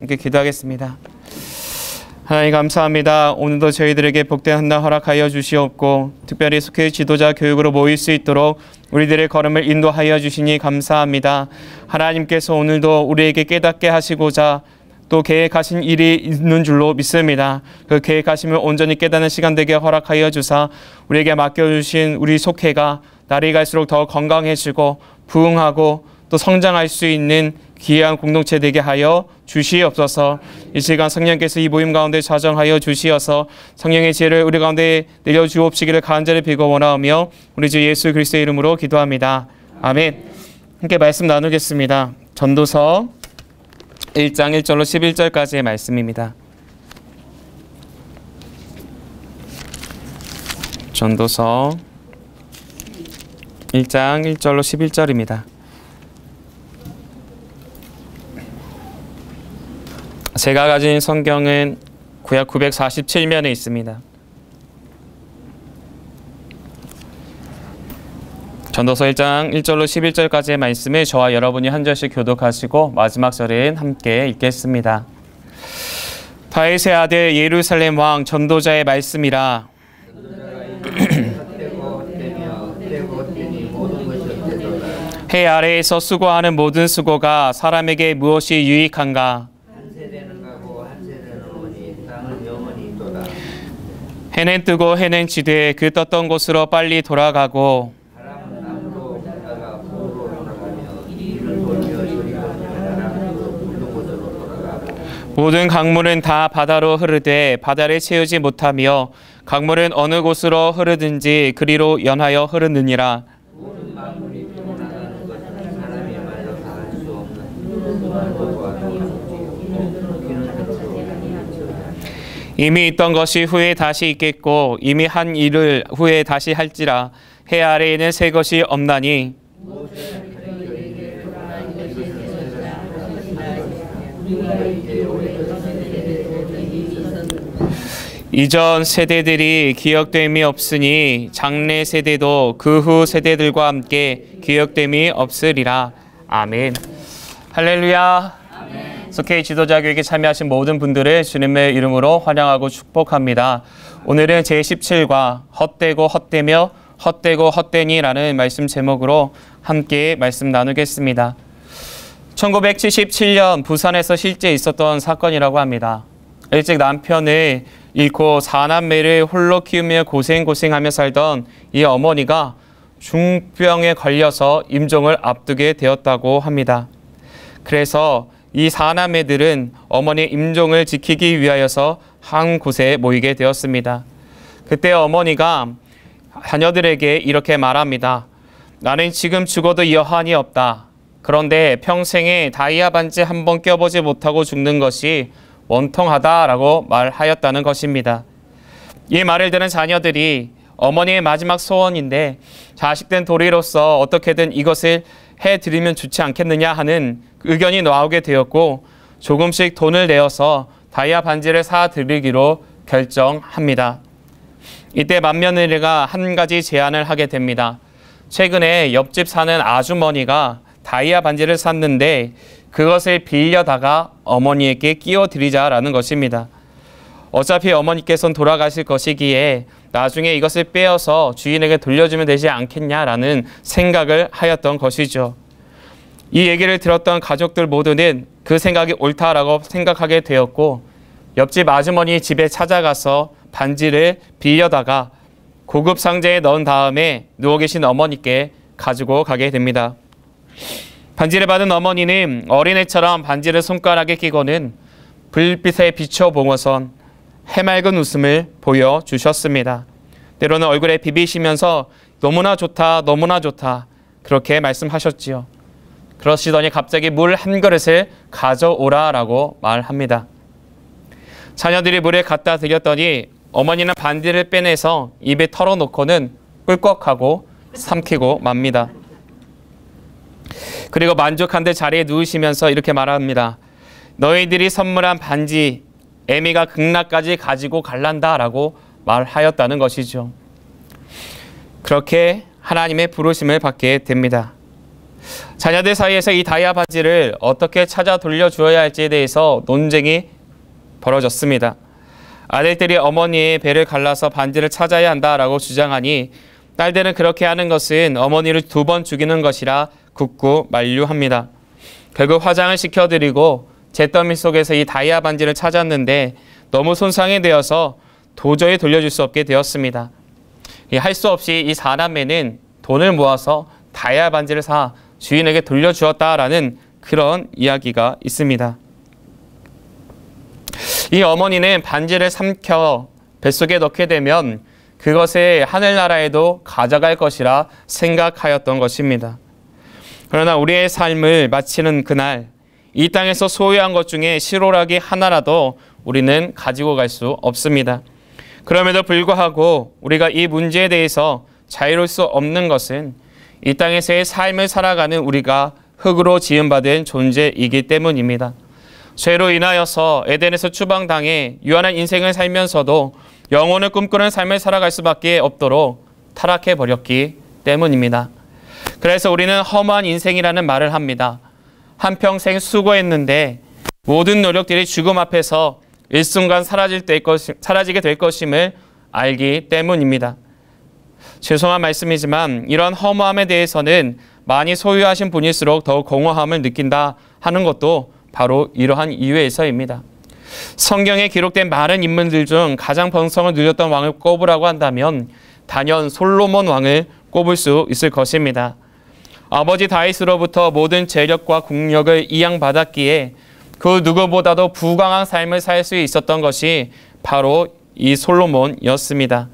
함께 기도하겠습니다. 하나님 감사합니다. 오늘도 저희들에게 복된 한날 허락하여 주시옵고 특별히 속회 지도자 교육으로 모일 수 있도록 우리들의 걸음을 인도하여 주시니 감사합니다. 하나님께서 오늘도 우리에게 깨닫게 하시고자 또 계획하신 일이 있는 줄로 믿습니다. 그 계획하심을 온전히 깨닫는 시간 되게 허락하여 주사 우리에게 맡겨주신 우리 속회가 날이 갈수록 더 건강해지고 부흥하고 또 성장할 수 있는 귀한 공동체 되게 하여 주시옵소서. 이 시간 성령께서 이 모임 가운데 좌정하여 주시어서 성령의 지혜를 우리 가운데 내려주옵시기를 간절히 비고 원하오며 우리 주 예수 그리스도의 이름으로 기도합니다. 아멘. 함께 말씀 나누겠습니다. 전도서 1장 1절로 11절까지의 말씀입니다. 전도서 1장 1절로 11절입니다. 제가 가진 성경은 구약 947면에 있습니다. 전도서 1장 1절로 11절까지의 말씀을 저와 여러분이 한 절씩 교독하시고 마지막 절은 함께 읽겠습니다. 다윗의 아들 예루살렘 왕 전도자의 말씀이라. 해 아래에서 수고하는 모든 수고가 사람에게 무엇이 유익한가? 해는 뜨고 해는 지되 그 떴던 곳으로 빨리 돌아가고 모든 강물은 다 바다로 흐르되 바다를 채우지 못하며 강물은 어느 곳으로 흐르든지 그리로 연하여 흐르느니라. 이미 있던 것이 후에 다시 있겠고 이미 한 일을 후에 다시 할지라. 해 아래에는 새 것이 없나니 이전 세대들이 기억됨이 없으니 장래 세대도 그 후 세대들과 함께 기억됨이 없으리라. 아멘. 할렐루야. 속회 지도자 교육에 참여하신 모든 분들을 주님의 이름으로 환영하고 축복합니다. 오늘은 제17과 헛되고 헛되며 헛되고 헛되니라는 말씀 제목으로 함께 말씀 나누겠습니다. 1977년 부산에서 실제 있었던 사건이라고 합니다. 일찍 남편을 잃고 4남매를 홀로 키우며 고생하며 살던 이 어머니가 중병에 걸려서 임종을 앞두게 되었다고 합니다. 그래서 이 4남매들은 어머니의 임종을 지키기 위하여서 한 곳에 모이게 되었습니다. 그때 어머니가 자녀들에게 이렇게 말합니다. 나는 지금 죽어도 여한이 없다. 그런데 평생에 다이아 반지 한 번 껴보지 못하고 죽는 것이 원통하다라고 말하였다는 것입니다. 이 말을 들은 자녀들이 어머니의 마지막 소원인데 자식된 도리로서 어떻게든 이것을 해드리면 좋지 않겠느냐 하는 의견이 나오게 되었고 조금씩 돈을 내어서 다이아 반지를 사드리기로 결정합니다. 이때 맏며느리가 한 가지 제안을 하게 됩니다. 최근에 옆집 사는 아주머니가 다이아 반지를 샀는데 그것을 빌려다가 어머니에게 끼워드리자라는 것입니다. 어차피 어머니께서는 돌아가실 것이기에 나중에 이것을 빼어서 주인에게 돌려주면 되지 않겠냐라는 생각을 하였던 것이죠. 이 얘기를 들었던 가족들 모두는 그 생각이 옳다라고 생각하게 되었고 옆집 아주머니 집에 찾아가서 반지를 빌려다가 고급 상자에 넣은 다음에 누워 계신 어머니께 가지고 가게 됩니다. 반지를 받은 어머니는 어린애처럼 반지를 손가락에 끼고는 불빛에 비춰보고선 해맑은 웃음을 보여주셨습니다. 때로는 얼굴에 비비시면서 너무나 좋다, 너무나 좋다 그렇게 말씀하셨지요. 그러시더니 갑자기 물 한 그릇을 가져오라라고 말합니다. 자녀들이 물을 갖다 드렸더니 어머니는 반지를 빼내서 입에 털어놓고는 꿀꺽하고 삼키고 맙니다. 그리고 만족한 듯 자리에 누우시면서 이렇게 말합니다. 너희들이 선물한 반지 애미가 극락까지 가지고 갈란다라고 말하였다는 것이죠. 그렇게 하나님의 부르심을 받게 됩니다. 자녀들 사이에서 이 다이아 반지를 어떻게 찾아 돌려주어야 할지에 대해서 논쟁이 벌어졌습니다. 아들들이 어머니의 배를 갈라서 반지를 찾아야 한다라고 주장하니 딸들은 그렇게 하는 것은 어머니를 2번 죽이는 것이라 굳고 만류합니다. 결국 화장을 시켜드리고 잿더미 속에서 이 다이아 반지를 찾았는데 너무 손상이 되어서 도저히 돌려줄 수 없게 되었습니다. 할 수 없이 이 4남매는 돈을 모아서 다이아 반지를 사 주인에게 돌려주었다라는 그런 이야기가 있습니다. 이 어머니는 반지를 삼켜 뱃속에 넣게 되면 그것을 하늘나라에도 가져갈 것이라 생각하였던 것입니다. 그러나 우리의 삶을 마치는 그날 이 땅에서 소유한 것 중에 실오라기 하나라도 우리는 가지고 갈 수 없습니다. 그럼에도 불구하고 우리가 이 문제에 대해서 자유로울 수 없는 것은 이 땅에서의 삶을 살아가는 우리가 흙으로 지음받은 존재이기 때문입니다. 죄로 인하여서 에덴에서 추방당해 유한한 인생을 살면서도 영혼을 꿈꾸는 삶을 살아갈 수밖에 없도록 타락해버렸기 때문입니다. 그래서 우리는 허무한 인생이라는 말을 합니다. 한평생 수고했는데 모든 노력들이 죽음 앞에서 일순간 사라지게 될 것임을 알기 때문입니다. 죄송한 말씀이지만 이런 허무함에 대해서는 많이 소유하신 분일수록 더욱 공허함을 느낀다 하는 것도 바로 이러한 이유에서입니다. 성경에 기록된 많은 인물들 중 가장 번성을 누렸던 왕을 꼽으라고 한다면 단연 솔로몬 왕을 꼽을 수 있을 것입니다. 아버지 다윗으로부터 모든 재력과 국력을 이양받았기에 그 누구보다도 부강한 삶을 살 수 있었던 것이 바로 이 솔로몬이었습니다.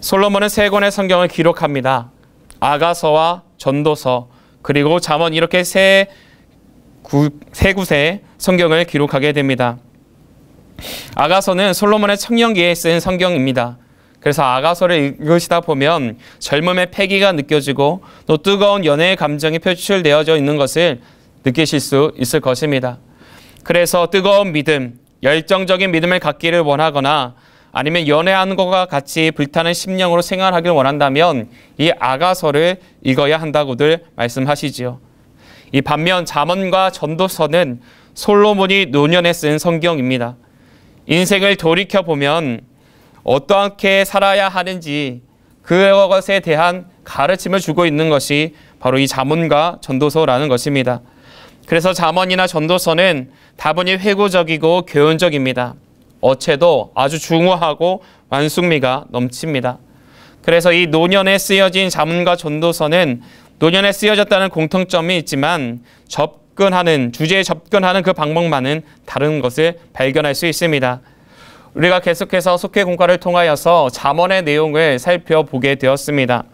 솔로몬은 3권의 성경을 기록합니다. 아가서와 전도서 그리고 잠언 이렇게 세 구세 성경을 기록하게 됩니다. 아가서는 솔로몬의 청년기에 쓴 성경입니다. 그래서 아가서를 읽으시다 보면 젊음의 패기가 느껴지고 또 뜨거운 연애의 감정이 표출되어져 있는 것을 느끼실 수 있을 것입니다. 그래서 뜨거운 믿음, 열정적인 믿음을 갖기를 원하거나 아니면 연애하는 것과 같이 불타는 심령으로 생활하길 원한다면 이 아가서를 읽어야 한다고들 말씀하시지요. 이 반면 잠언과 전도서는 솔로몬이 노년에 쓴 성경입니다. 인생을 돌이켜보면 어떻게 살아야 하는지 그것에 대한 가르침을 주고 있는 것이 바로 이 잠언과 전도서라는 것입니다. 그래서 잠언이나 전도서는 다분히 회고적이고 교훈적입니다. 어체도 아주 중후하고 완숙미가 넘칩니다. 그래서 이 노년에 쓰여진 잠언과 전도서는 노년에 쓰여졌다는 공통점이 있지만 주제에 접근하는 그 방법만은 다른 것을 발견할 수 있습니다. 우리가 계속해서 속회 공과를 통하여서 잠언의 내용을 살펴보게 되었습니다.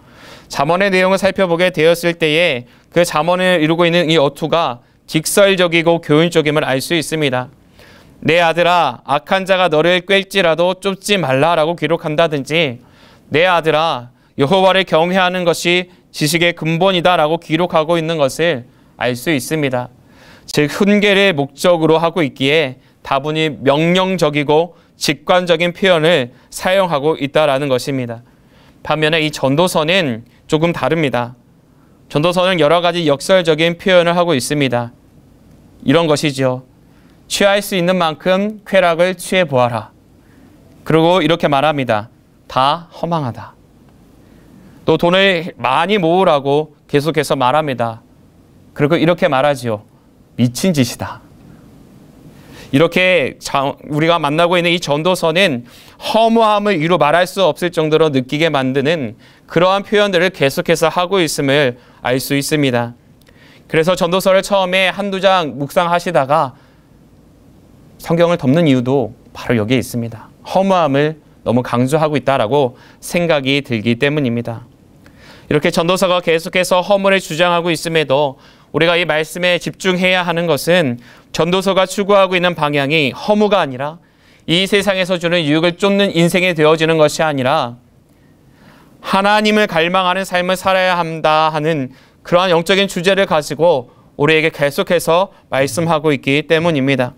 잠언의 내용을 살펴보게 되었을 때에 그 잠언을 이루고 있는 이 어투가 직설적이고 교훈적임을 알 수 있습니다. 내 아들아 악한 자가 너를 꿰일지라도 쫓지 말라라고 기록한다든지 내 아들아 여호와를 경외하는 것이 지식의 근본이다라고 기록하고 있는 것을 알 수 있습니다. 즉 훈계를 목적으로 하고 있기에 다분히 명령적이고 직관적인 표현을 사용하고 있다라는 것입니다. 반면에 이 전도서는 조금 다릅니다. 전도서는 여러 가지 역설적인 표현을 하고 있습니다. 이런 것이죠. 취할 수 있는 만큼 쾌락을 취해보아라. 그리고 이렇게 말합니다. 다 허망하다. 또 돈을 많이 모으라고 계속해서 말합니다. 그리고 이렇게 말하지요. 미친 짓이다. 이렇게 우리가 만나고 있는 이 전도서는 허무함을 이루 말할 수 없을 정도로 느끼게 만드는 그러한 표현들을 계속해서 하고 있음을 알 수 있습니다. 그래서 전도서를 처음에 한두 장 묵상하시다가 성경을 덮는 이유도 바로 여기에 있습니다. 허무함을 너무 강조하고 있다라고 생각이 들기 때문입니다. 이렇게 전도서가 계속해서 허물을 주장하고 있음에도 우리가 이 말씀에 집중해야 하는 것은 전도서가 추구하고 있는 방향이 허무가 아니라 이 세상에서 주는 유익을 쫓는 인생이 되어지는 것이 아니라 하나님을 갈망하는 삶을 살아야 한다 하는 그러한 영적인 주제를 가지고 우리에게 계속해서 말씀하고 있기 때문입니다.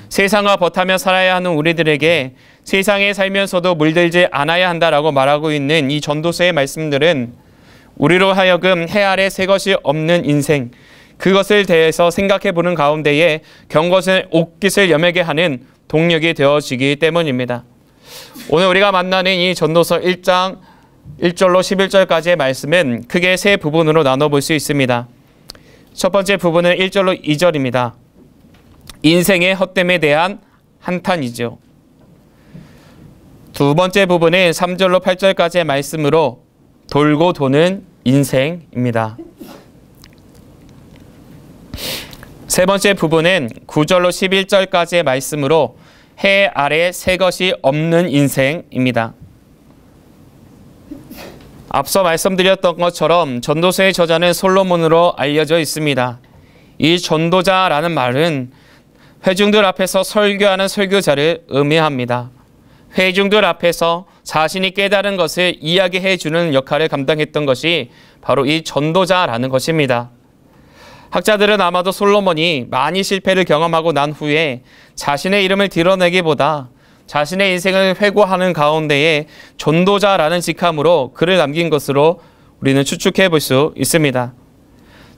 세상과 버타며 살아야 하는 우리들에게 세상에 살면서도 물들지 않아야 한다라고 말하고 있는 이 전도서의 말씀들은 우리로 하여금 해 아래 새 것이 없는 인생, 그것을 대해서 생각해보는 가운데에 경것은 옷깃을 여매게 하는 동력이 되어지기 때문입니다. 오늘 우리가 만나는 이 전도서 1장 1절로 11절까지의 말씀은 크게 세 부분으로 나눠볼 수 있습니다. 첫 번째 부분은 1절로 2절입니다. 인생의 헛됨에 대한 한탄이죠. 두 번째 부분은 3절로 8절까지의 말씀으로 돌고 도는 인생입니다. 세 번째 부분은 9절로 11절까지의 말씀으로 해 아래 새 것이 없는 인생입니다. 앞서 말씀드렸던 것처럼 전도서의 저자는 솔로몬으로 알려져 있습니다. 이 전도자라는 말은 회중들 앞에서 설교하는 설교자를 의미합니다. 회중들 앞에서 자신이 깨달은 것을 이야기해 주는 역할을 감당했던 것이 바로 이 전도자라는 것입니다. 학자들은 아마도 솔로몬이 많이 실패를 경험하고 난 후에 자신의 이름을 드러내기보다 자신의 인생을 회고하는 가운데에 전도자라는 직함으로 글을 남긴 것으로 우리는 추측해 볼 수 있습니다.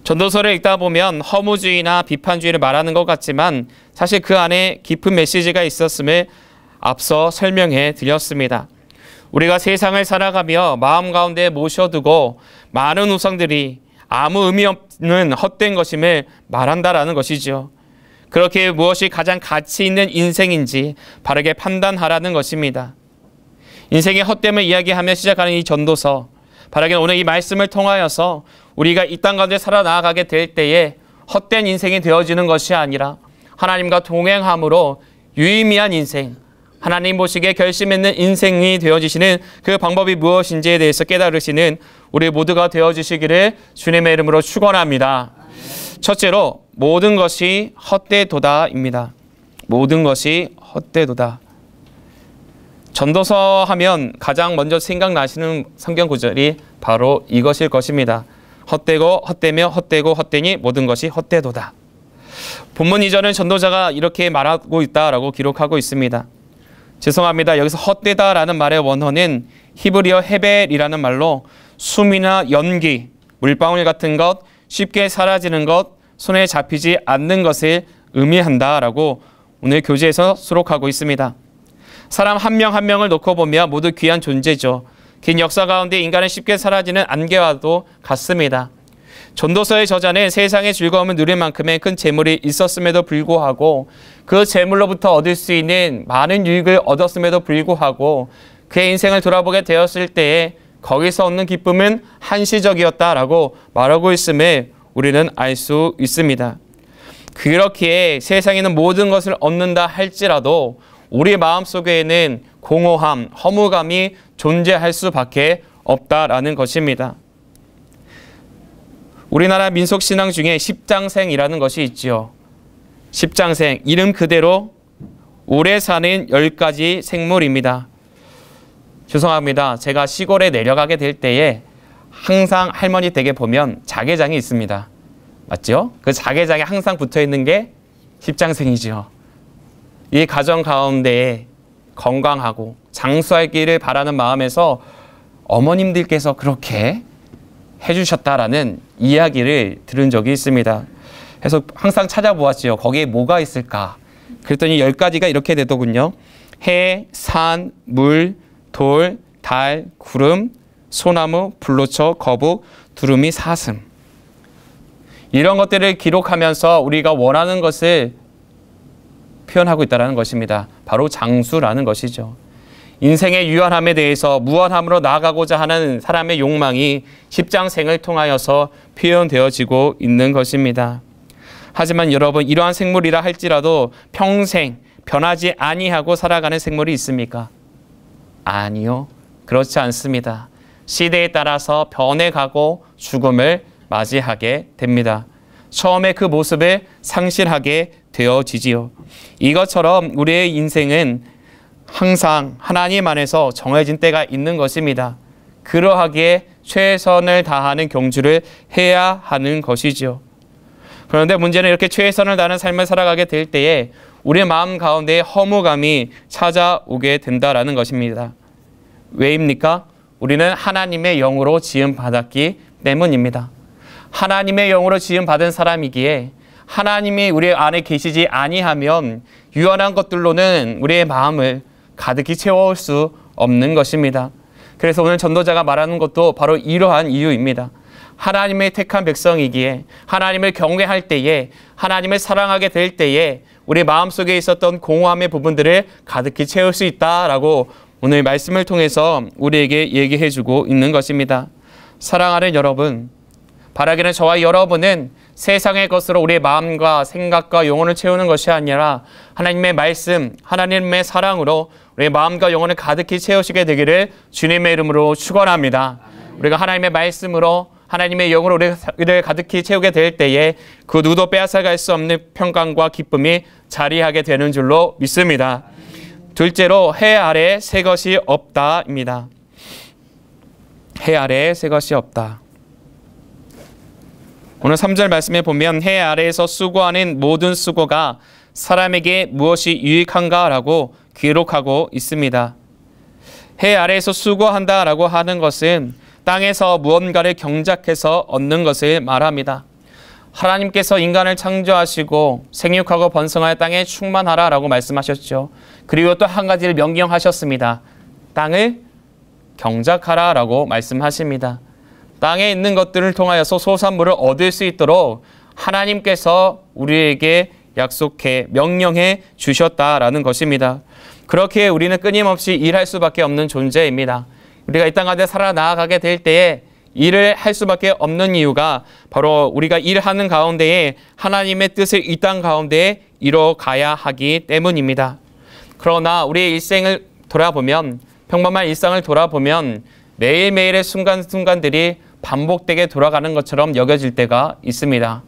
전도서를 읽다 보면 허무주의나 비판주의를 말하는 것 같지만 사실 그 안에 깊은 메시지가 있었음을 앞서 설명해 드렸습니다. 우리가 세상을 살아가며 마음 가운데 모셔두고 많은 우상들이 아무 의미 없는 헛된 것임을 말한다라는 것이죠. 그렇게 무엇이 가장 가치 있는 인생인지 바르게 판단하라는 것입니다. 인생의 헛됨을 이야기하며 시작하는 이 전도서, 바르게 오늘 이 말씀을 통하여서 우리가 이 땅 가운데 살아나가게 될 때에 헛된 인생이 되어지는 것이 아니라 하나님과 동행함으로 유의미한 인생, 하나님 보시기에 결심 있는 인생이 되어지시는 그 방법이 무엇인지에 대해서 깨달으시는 우리 모두가 되어주시기를 주님의 이름으로 축원합니다. 첫째로 모든 것이 헛되도다입니다. 모든 것이 헛되도다. 전도서 하면 가장 먼저 생각나시는 성경 구절이 바로 이것일 것입니다. 헛되고 헛되며 헛되고 헛되니 모든 것이 헛되도다. 본문 이전은 전도자가 이렇게 말하고 있다라고 기록하고 있습니다. 죄송합니다. 여기서 헛되다라는 말의 원어는 히브리어 헤벨이라는 말로 숨이나 연기, 물방울 같은 것, 쉽게 사라지는 것, 손에 잡히지 않는 것을 의미한다라고 오늘 교재에서 수록하고 있습니다. 사람 한 명 한 명을 놓고 보면 모두 귀한 존재죠. 긴 역사 가운데 인간은 쉽게 사라지는 안개와도 같습니다. 전도서의 저자는 세상의 즐거움을 누릴 만큼의 큰 재물이 있었음에도 불구하고 그 재물로부터 얻을 수 있는 많은 유익을 얻었음에도 불구하고 그의 인생을 돌아보게 되었을 때에 거기서 얻는 기쁨은 한시적이었다라고 말하고 있음을 우리는 알 수 있습니다. 그렇기에 세상에는 모든 것을 얻는다 할지라도 우리 마음속에는 공허함, 허무감이 존재할 수밖에 없다라는 것입니다. 우리나라 민속신앙 중에 십장생이라는 것이 있지요. 십장생, 이름 그대로 오래 사는 10가지 생물입니다. 죄송합니다. 제가 시골에 내려가게 될 때에 항상 할머니 댁에 보면 자개장이 있습니다. 맞죠? 그 자개장에 항상 붙어 있는 게 십장생이죠. 이 가정 가운데에 건강하고 장수하기를 바라는 마음에서 어머님들께서 그렇게 해주셨다라는 이야기를 들은 적이 있습니다. 그래서 항상 찾아보았지요. 거기에 뭐가 있을까? 그랬더니 10가지가 이렇게 되더군요. 해, 산, 물, 돌, 달, 구름, 소나무, 불로초, 거북, 두루미, 사슴. 이런 것들을 기록하면서 우리가 원하는 것을 표현하고 있다는 것입니다. 바로 장수라는 것이죠. 인생의 유한함에 대해서 무한함으로 나아가고자 하는 사람의 욕망이 십장생을 통하여서 표현되어지고 있는 것입니다. 하지만 여러분, 이러한 생물이라 할지라도 평생 변하지 아니하고 살아가는 생물이 있습니까? 아니요. 그렇지 않습니다. 시대에 따라서 변해가고 죽음을 맞이하게 됩니다. 처음에 그 모습을 상실하게 되어지지요. 이것처럼 우리의 인생은 항상 하나님 안에서 정해진 때가 있는 것입니다. 그러하기에 최선을 다하는 경주를 해야 하는 것이죠. 그런데 문제는 이렇게 최선을 다하는 삶을 살아가게 될 때에 우리의 마음 가운데 허무감이 찾아오게 된다라는 것입니다. 왜입니까? 우리는 하나님의 영으로 지음 받았기 때문입니다. 하나님의 영으로 지음받은 사람이기에 하나님이 우리 안에 계시지 아니하면 유한한 것들로는 우리의 마음을 가득히 채워올 수 없는 것입니다. 그래서 오늘 전도자가 말하는 것도 바로 이러한 이유입니다. 하나님의 택한 백성이기에 하나님을 경외할 때에 하나님을 사랑하게 될 때에 우리 마음속에 있었던 공허함의 부분들을 가득히 채울 수 있다라고 오늘 말씀을 통해서 우리에게 얘기해 주고 있는 것입니다. 사랑하는 여러분, 바라기는 저와 여러분은 세상의 것으로 우리의 마음과 생각과 영혼을 채우는 것이 아니라 하나님의 말씀, 하나님의 사랑으로 우리의 마음과 영혼을 가득히 채우시게 되기를 주님의 이름으로 축원합니다. 우리가 하나님의 말씀으로 하나님의 영으로 우리를 가득히 채우게 될 때에 그 누구도 빼앗아갈 수 없는 평강과 기쁨이 자리하게 되는 줄로 믿습니다. 둘째로 해 아래에 새 것이 없다입니다. 해 아래에 새 것이 없다. 오늘 3절 말씀에 보면 해 아래에서 수고하는 모든 수고가 사람에게 무엇이 유익한가라고 기록하고 있습니다. 해 아래에서 수고한다라고 하는 것은 땅에서 무언가를 경작해서 얻는 것을 말합니다. 하나님께서 인간을 창조하시고 생육하고 번성하여 땅에 충만하라라고 말씀하셨죠. 그리고 또 한 가지를 명령하셨습니다. 땅을 경작하라라고 말씀하십니다. 땅에 있는 것들을 통하여서 소산물을 얻을 수 있도록 하나님께서 우리에게 약속해 명령해 주셨다라는 것입니다. 그렇게 우리는 끊임없이 일할 수밖에 없는 존재입니다. 우리가 이 땅 가운데 살아나가게 될 때에 일을 할 수밖에 없는 이유가 바로 우리가 일하는 가운데에 하나님의 뜻을 이 땅 가운데에 이뤄가야 하기 때문입니다. 그러나 우리의 일생을 돌아보면, 평범한 일상을 돌아보면 매일매일의 순간순간들이 반복되게 돌아가는 것처럼 여겨질 때가 있습니다.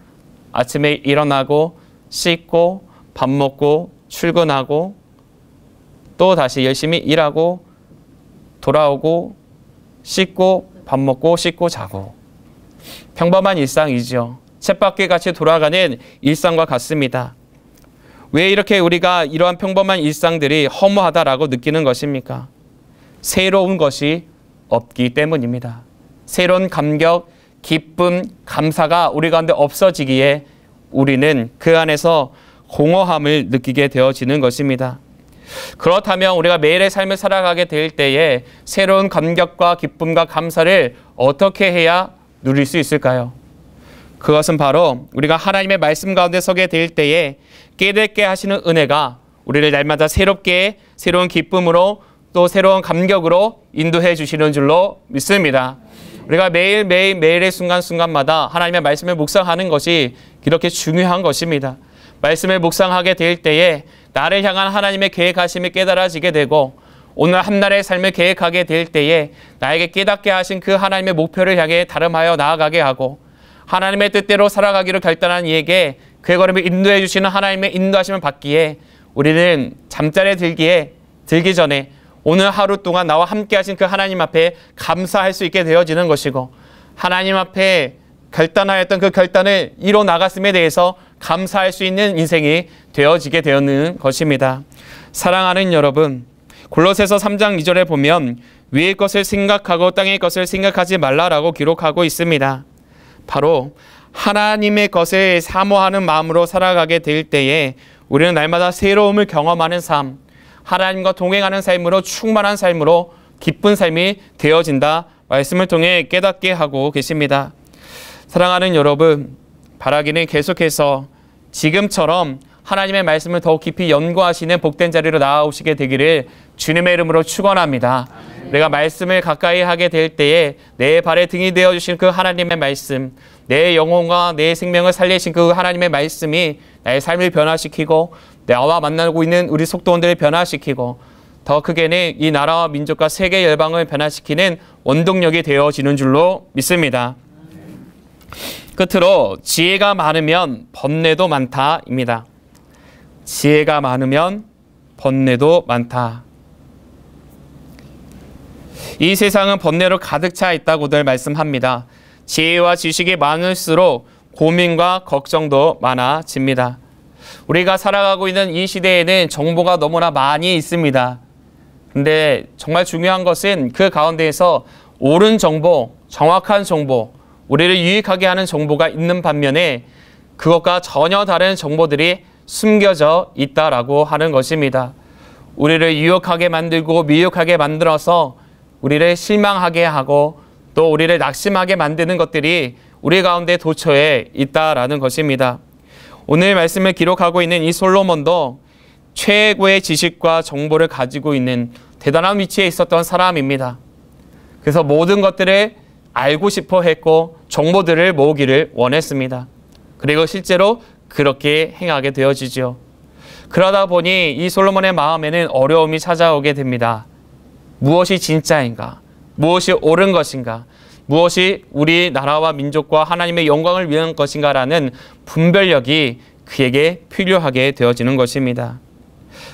아침에 일어나고 씻고 밥 먹고 출근하고 또 다시 열심히 일하고 돌아오고 씻고 밥 먹고 씻고 자고, 평범한 일상이죠. 쳇바퀴 같이 돌아가는 일상과 같습니다. 왜 이렇게 우리가 이러한 평범한 일상들이 허무하다라고 느끼는 것입니까? 새로운 것이 없기 때문입니다. 새로운 감격, 기쁨, 감사가 우리 가운데 없어지기에 우리는 그 안에서 공허함을 느끼게 되어지는 것입니다. 그렇다면 우리가 매일의 삶을 살아가게 될 때에 새로운 감격과 기쁨과 감사를 어떻게 해야 누릴 수 있을까요? 그것은 바로 우리가 하나님의 말씀 가운데 서게 될 때에 깨닫게 하시는 은혜가 우리를 날마다 새롭게 새로운 기쁨으로 또 새로운 감격으로 인도해 주시는 줄로 믿습니다. 우리가 매일의 순간순간마다 하나님의 말씀을 묵상하는 것이 이렇게 중요한 것입니다. 말씀을 묵상하게 될 때에 나를 향한 하나님의 계획하심이 깨달아지게 되고, 오늘 한날의 삶을 계획하게 될 때에 나에게 깨닫게 하신 그 하나님의 목표를 향해 다름하여 나아가게 하고, 하나님의 뜻대로 살아가기로 결단한 이에게 그의 걸음을 인도해 주시는 하나님의 인도하심을 받기에 우리는 잠자리에 들기 전에 오늘 하루 동안 나와 함께 하신 그 하나님 앞에 감사할 수 있게 되어지는 것이고, 하나님 앞에 결단하였던 그 결단을 이뤄 나갔음에 대해서 감사할 수 있는 인생이 되어지게 되는 것입니다. 사랑하는 여러분, 골로새서 3장 2절에 보면 위의 것을 생각하고 땅의 것을 생각하지 말라라고 기록하고 있습니다. 바로 하나님의 것을 사모하는 마음으로 살아가게 될 때에 우리는 날마다 새로움을 경험하는 삶, 하나님과 동행하는 삶으로 충만한 삶으로 기쁜 삶이 되어진다 말씀을 통해 깨닫게 하고 계십니다. 사랑하는 여러분, 바라기는 계속해서 지금처럼 하나님의 말씀을 더욱 깊이 연구하시는 복된 자리로 나아오시게 되기를 주님의 이름으로 축원합니다. 내가 말씀을 가까이 하게 될 때에 내 발에 등이 되어주신 그 하나님의 말씀, 내 영혼과 내 생명을 살리신 그 하나님의 말씀이 나의 삶을 변화시키고 나와 만나고 있는 우리 속도원들을 변화시키고 더 크게는 이 나라와 민족과 세계 열방을 변화시키는 원동력이 되어지는 줄로 믿습니다. 끝으로 지혜가 많으면 번뇌도 많다입니다. 지혜가 많으면 번뇌도 많다. 이 세상은 번뇌로 가득 차 있다고들 말씀합니다. 지혜와 지식이 많을수록 고민과 걱정도 많아집니다. 우리가 살아가고 있는 이 시대에는 정보가 너무나 많이 있습니다. 근데 정말 중요한 것은 그 가운데에서 옳은 정보, 정확한 정보, 우리를 유익하게 하는 정보가 있는 반면에 그것과 전혀 다른 정보들이 숨겨져 있다라고 하는 것입니다. 우리를 유혹하게 만들고 미혹하게 만들어서 우리를 실망하게 하고 또 우리를 낙심하게 만드는 것들이 우리 가운데 도처에 있다라는 것입니다. 오늘 말씀을 기록하고 있는 이 솔로몬도 최고의 지식과 정보를 가지고 있는 대단한 위치에 있었던 사람입니다. 그래서 모든 것들을 알고 싶어 했고 정보들을 모으기를 원했습니다. 그리고 실제로 그렇게 행하게 되어지죠. 그러다 보니 이 솔로몬의 마음에는 어려움이 찾아오게 됩니다. 무엇이 진짜인가? 무엇이 옳은 것인가? 무엇이 우리나라와 민족과 하나님의 영광을 위한 것인가라는 분별력이 그에게 필요하게 되어지는 것입니다.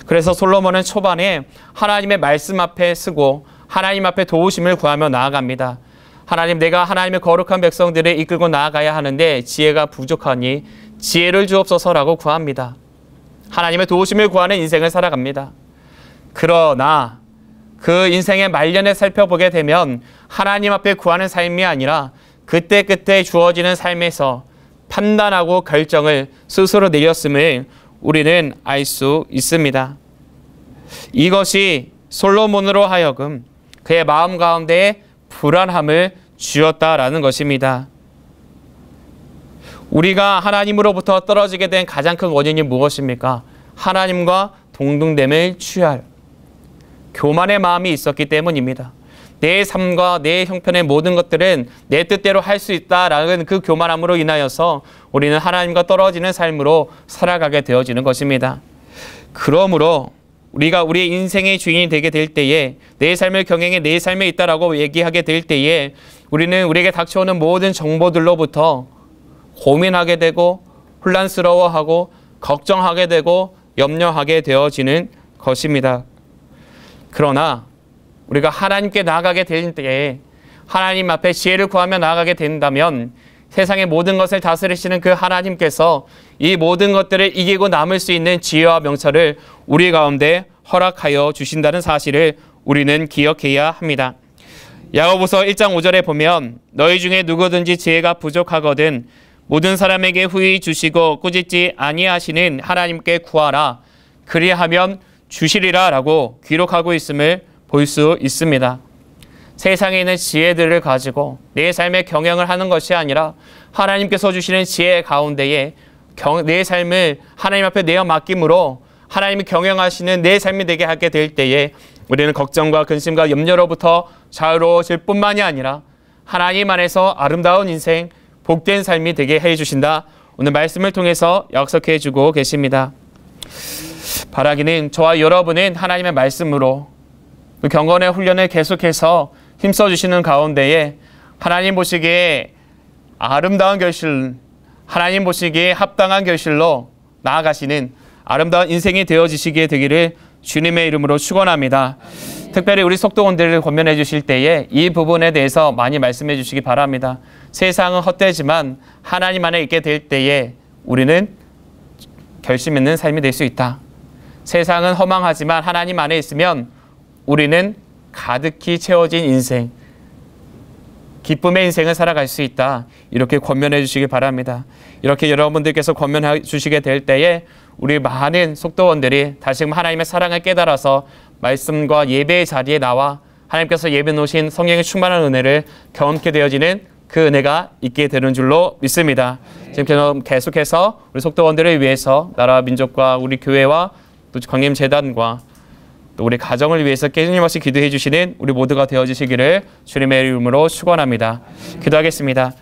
그래서 솔로몬은 초반에 하나님의 말씀 앞에 서고 하나님 앞에 도우심을 구하며 나아갑니다. 하나님, 내가 하나님의 거룩한 백성들을 이끌고 나아가야 하는데 지혜가 부족하니 지혜를 주옵소서라고 구합니다. 하나님의 도우심을 구하는 인생을 살아갑니다. 그러나 그 인생의 말년에 살펴보게 되면 하나님 앞에 구하는 삶이 아니라 그때그때 주어지는 삶에서 판단하고 결정을 스스로 내렸음을 우리는 알 수 있습니다. 이것이 솔로몬으로 하여금 그의 마음 가운데에 불안함을 주었다라는 것입니다. 우리가 하나님으로부터 떨어지게 된 가장 큰 원인이 무엇입니까? 하나님과 동등됨을 취할 교만의 마음이 있었기 때문입니다. 내 삶과 내 형편의 모든 것들은 내 뜻대로 할 수 있다라는 그 교만함으로 인하여서 우리는 하나님과 떨어지는 삶으로 살아가게 되어지는 것입니다. 그러므로 우리가 우리의 인생의 주인이 되게 될 때에 내 삶을 경영해 내 삶에 있다라고 얘기하게 될 때에 우리는 우리에게 닥쳐오는 모든 정보들로부터 고민하게 되고 혼란스러워하고 걱정하게 되고 염려하게 되어지는 것입니다. 그러나 우리가 하나님께 나아가게 될 때에 하나님 앞에 지혜를 구하며 나아가게 된다면 세상의 모든 것을 다스리시는 그 하나님께서 이 모든 것들을 이기고 남을 수 있는 지혜와 명철을 우리 가운데 허락하여 주신다는 사실을 우리는 기억해야 합니다. 야고보서 1장 5절에 보면 너희 중에 누구든지 지혜가 부족하거든 모든 사람에게 후히 주시고 꾸짖지 아니하시는 하나님께 구하라 그리하면 주시리라 라고 기록하고 있음을 볼 수 있습니다. 세상에 있는 지혜들을 가지고 내 삶의 경영을 하는 것이 아니라 하나님께서 주시는 지혜 가운데에 내 삶을 하나님 앞에 내어 맡김으로 하나님이 경영하시는 내 삶이 되게 하게 될 때에 우리는 걱정과 근심과 염려로부터 자유로워질 뿐만이 아니라 하나님 안에서 아름다운 인생, 복된 삶이 되게 해주신다. 오늘 말씀을 통해서 약속해 주고 계십니다. 바라기는 저와 여러분은 하나님의 말씀으로 그 경건의 훈련을 계속해서 힘써주시는 가운데에 하나님 보시기에 아름다운 결실, 하나님 보시기에 합당한 결실로 나아가시는 아름다운 인생이 되어지시게 되기를 주님의 이름으로 축원합니다. 특별히 우리 속도원들을 권면해 주실 때에 이 부분에 대해서 많이 말씀해 주시기 바랍니다. 세상은 헛되지만 하나님 안에 있게 될 때에 우리는 결심 있는 삶이 될 수 있다. 세상은 허망하지만 하나님 안에 있으면 우리는 가득히 채워진 인생, 기쁨의 인생을 살아갈 수 있다. 이렇게 권면해 주시기 바랍니다. 이렇게 여러분들께서 권면해 주시게 될 때에 우리 많은 속도원들이 다시금 하나님의 사랑을 깨달아서 말씀과 예배의 자리에 나와 하나님께서 예배 놓으신 성령의 충만한 은혜를 경험하게 되어지는 그 은혜가 있게 되는 줄로 믿습니다. 지금 계속해서 우리 속도원들을 위해서 나라와 민족과 우리 교회와 또 광림재단과 또 우리 가정을 위해서 끊임없이 기도해 주시는 우리 모두가 되어주시기를 주님의 이름으로 축원합니다. 기도하겠습니다.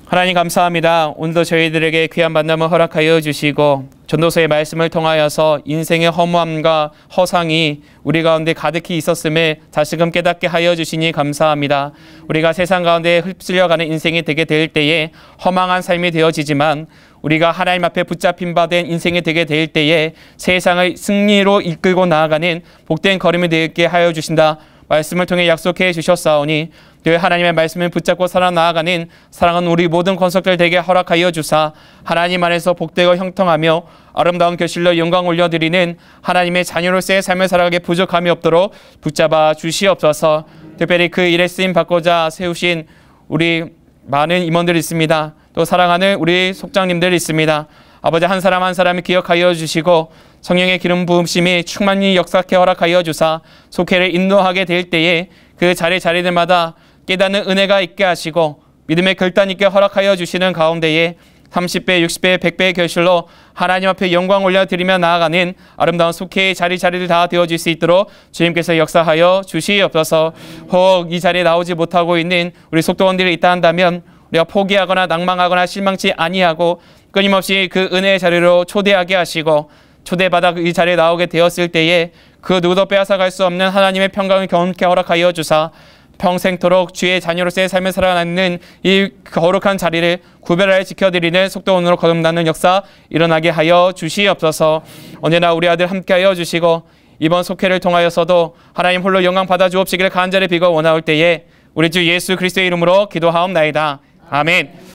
하나님 감사합니다. 오늘도 저희들에게 귀한 만남을 허락하여 주시고 전도서의 말씀을 통하여서 인생의 허무함과 허상이 우리 가운데 가득히 있었음을 다시금 깨닫게 하여 주시니 감사합니다. 우리가 세상 가운데 휩쓸려가는 인생이 되게 될 때에 허망한 삶이 되어지지만 우리가 하나님 앞에 붙잡힌 바 된 인생이 되게 될 때에 세상을 승리로 이끌고 나아가는 복된 걸음이 되게 하여 주신다. 말씀을 통해 약속해 주셨사오니 늘 하나님의 말씀을 붙잡고 살아나아가는 사랑하는 우리 모든 권속들 되게 허락하여 주사 하나님 안에서 복되고 형통하며 아름다운 결실로 영광 올려드리는 하나님의 자녀로서의 삶을 살아가게 부족함이 없도록 붙잡아 주시옵소서. 특별히 그 일에 쓰임 받고자 세우신 우리 많은 임원들이 있습니다. 또 사랑하는 우리 속장님들이 있습니다. 아버지 한 사람 한 사람을 기억하여 주시고 성령의 기름 부음심이 충만히 역사케 허락하여 주사 속회를 인도하게 될 때에 그 자리들마다 깨닫는 은혜가 있게 하시고 믿음의 결단 있게 허락하여 주시는 가운데에 30배, 60배, 100배의 결실로 하나님 앞에 영광 올려드리며 나아가는 아름다운 속회의 자리를 다 되어줄 수 있도록 주님께서 역사하여 주시옵소서. 혹 이 자리에 나오지 못하고 있는 우리 속도원들이 있다 한다면 우리가 포기하거나 낭망하거나 실망치 아니하고 끊임없이 그 은혜의 자리로 초대하게 하시고 초대받아 이 자리에 나오게 되었을 때에 그 누구도 빼앗아갈 수 없는 하나님의 평강을 경험케 허락하여 주사 평생토록 주의 자녀로서의 삶을 살아가는 이 거룩한 자리를 구별하여 지켜드리는 속도원으로 거듭나는 역사 일어나게 하여 주시옵소서. 언제나 우리 아들 함께하여 주시고 이번 속회를 통하여서도 하나님 홀로 영광 받아 주옵시기를 간절히 비고 원하올 때에 우리 주 예수 그리스도의 이름으로 기도하옵나이다. 아멘.